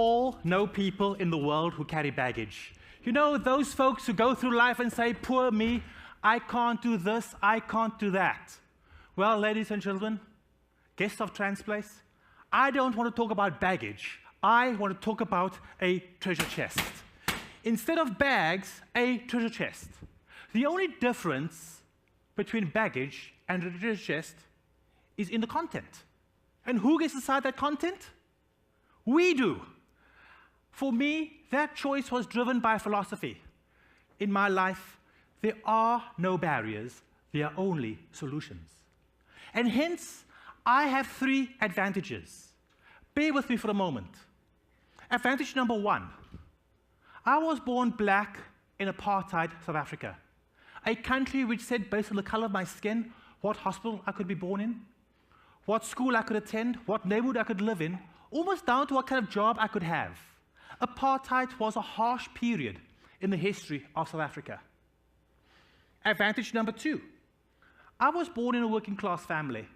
all know people in the world who carry baggage. You know, those folks who go through life and say, poor me, I can't do this, I can't do that. Well, ladies and gentlemen, guests of Transplace, I don't want to talk about baggage. I want to talk about a treasure chest. Instead of bags, a treasure chest. The only difference between baggage and a treasure chest is in the content. And who gets to decide that content? We do. For me, that choice was driven by philosophy. In my life, there are no barriers, there are only solutions. And hence, I have 3 advantages. Bear with me for a moment. Advantage number 1. I was born black in apartheid South Africa, a country which said, based on the color of my skin, what hospital I could be born in, what school I could attend, what neighborhood I could live in, almost down to what kind of job I could have. Apartheid was a harsh period in the history of South Africa. Advantage number 2. I was born in a working class family.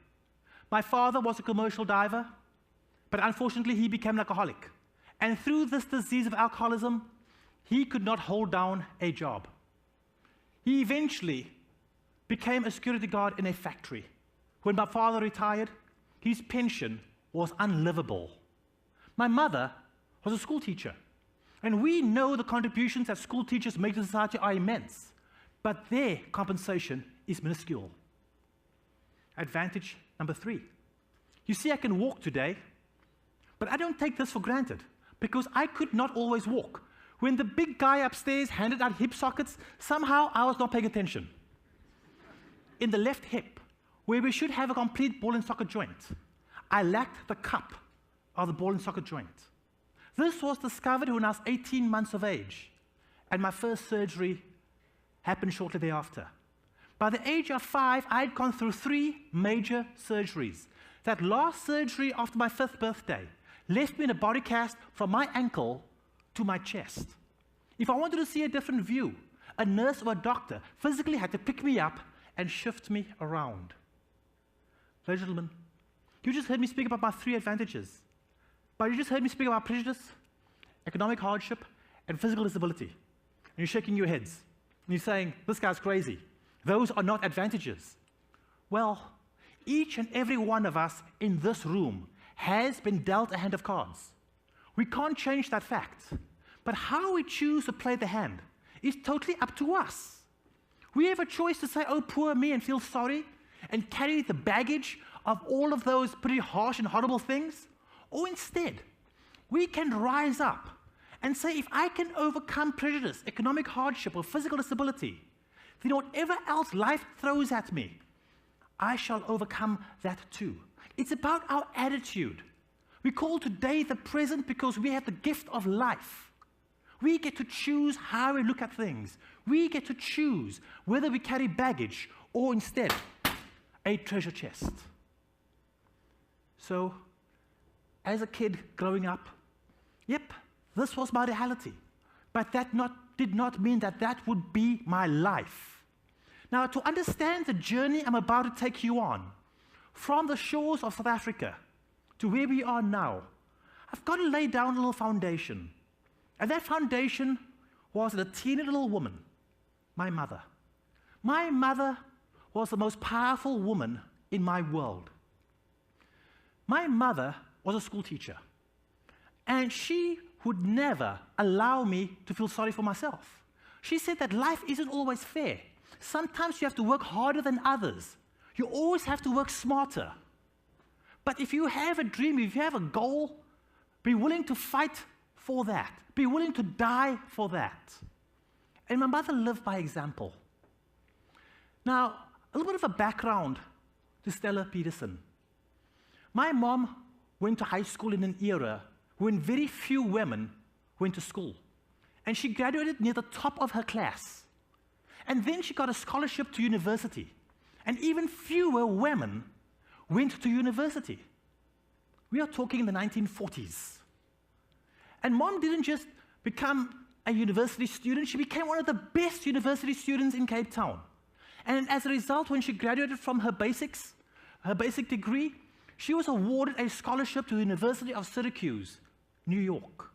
My father was a commercial diver, but unfortunately he became an alcoholic. And through this disease of alcoholism, he could not hold down a job. He eventually became a security guard in a factory. When my father retired, his pension was unlivable. My mother was a school teacher, and we know the contributions that school teachers make to society are immense, but their compensation is minuscule. Advantage number 3. You see, I can walk today, but I don't take this for granted, because I could not always walk. When the big guy upstairs handed out hip sockets, somehow I was not paying attention. In the left hip, where we should have a complete ball and socket joint, I lacked the cup of the ball and socket joint. This was discovered when I was 18 months of age, and my first surgery happened shortly thereafter. By the age of 5, I had gone through 3 major surgeries. That last surgery after my 5th birthday left me in a body cast from my ankle to my chest. If I wanted to see a different view, a nurse or a doctor physically had to pick me up and shift me around. Ladies and gentlemen, you just heard me speak about my 3 advantages, but you just heard me speak about prejudice, economic hardship, and physical disability. And you're shaking your heads, and you're saying, this guy's crazy. Those are not advantages. Well, each and every one of us in this room has been dealt a hand of cards. We can't change that fact. But how we choose to play the hand is totally up to us. We have a choice to say, oh, poor me, and feel sorry, and carry the baggage of all of those pretty harsh and horrible things. Or instead, we can rise up and say, if I can overcome prejudice, economic hardship, or physical disability, then whatever else life throws at me, I shall overcome that too. It's about our attitude. We call today the present because we have the gift of life. We get to choose how we look at things. We get to choose whether we carry baggage or instead a treasure chest. So, as a kid growing up, yep, this was my reality. But that did not mean that that would be my life. Now, to understand the journey I'm about to take you on, from the shores of South Africa to where we are now, I've got to lay down a little foundation. And that foundation was a teeny little woman, my mother. My mother was the most powerful woman in my world. My mother was a school teacher, and she would never allow me to feel sorry for myself. She said that life isn't always fair. Sometimes you have to work harder than others. You always have to work smarter. But if you have a dream, if you have a goal, be willing to fight for that. Be willing to die for that. And my mother lived by example. Now, a little bit of a background to Neal Petersen. My mom went to high school in an era when very few women went to school. And she graduated near the top of her class. And then she got a scholarship to university. And even fewer women went to university. We are talking in the 1940s. And Mom didn't just become a university student, she became one of the best university students in Cape Town. And as a result, when she graduated from her basic degree, she was awarded a scholarship to the University of Syracuse, New York.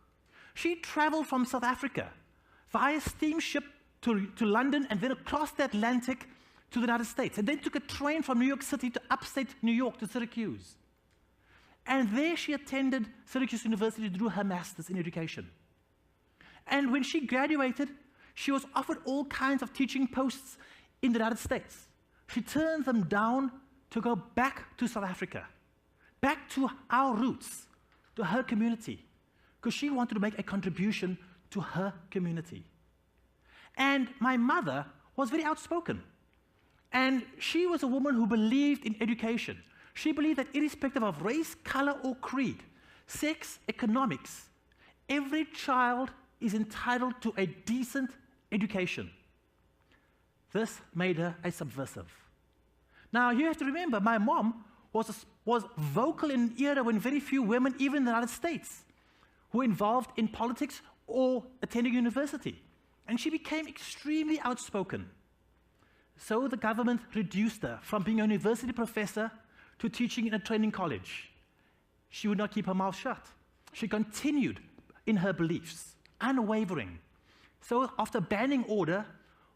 She traveled from South Africa via steamship to London and then across the Atlantic to the United States, and then took a train from New York City to upstate New York to Syracuse. And there she attended Syracuse University to do her master's in education. And when she graduated, she was offered all kinds of teaching posts in the United States. She turned them down to go back to South Africa, back to our roots, to her community, because she wanted to make a contribution to her community. And my mother was very outspoken. And she was a woman who believed in education. She believed that irrespective of race, color, or creed, sex, economics, every child is entitled to a decent education. This made her a subversive. Now, you have to remember, my mom was vocal in an era when very few women, even in the United States, were involved in politics or attending university. And she became extremely outspoken. So the government reduced her from being a university professor to teaching in a training college. She would not keep her mouth shut. She continued in her beliefs, unwavering. So after a banning order,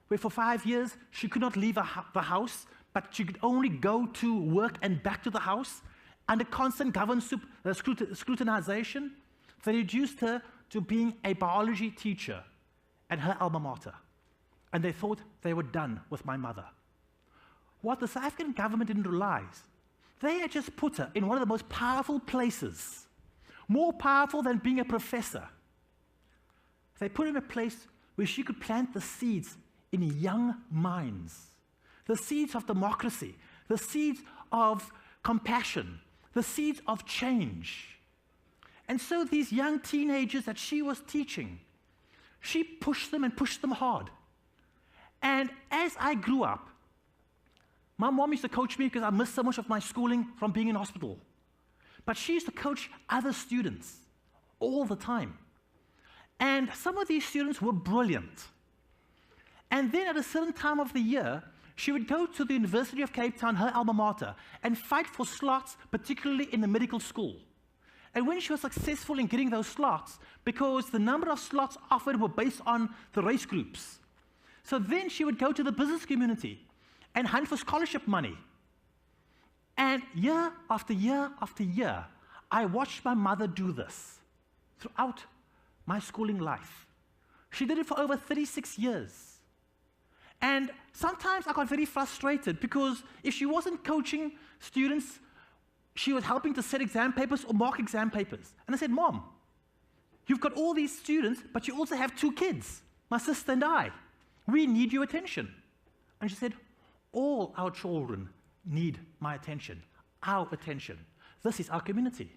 where for 5 years she could not leave the house, but she could only go to work and back to the house, under constant government scrutinization, they reduced her to being a biology teacher at her alma mater. And they thought they were done with my mother. What the South African government didn't realize, they had just put her in one of the most powerful places, more powerful than being a professor. They put her in a place where she could plant the seeds in young minds, the seeds of democracy, the seeds of compassion, the seeds of change. And so these young teenagers that she was teaching, she pushed them and pushed them hard. And as I grew up, my mom used to coach me because I missed so much of my schooling from being in hospital. But she used to coach other students all the time. And some of these students were brilliant. And then at a certain time of the year, she would go to the University of Cape Town, her alma mater, and fight for slots, particularly in the medical school. And when she was successful in getting those slots, because the number of slots offered were based on the race groups, so then she would go to the business community and hunt for scholarship money. And year after year after year, I watched my mother do this throughout my schooling life. She did it for over 36 years. And sometimes I got very frustrated because if she wasn't coaching students, she was helping to set exam papers or mark exam papers. And I said, Mom, you've got all these students, but you also have 2 kids, my sister and I. We need your attention. And she said, all our children need my attention, our attention. This is our community.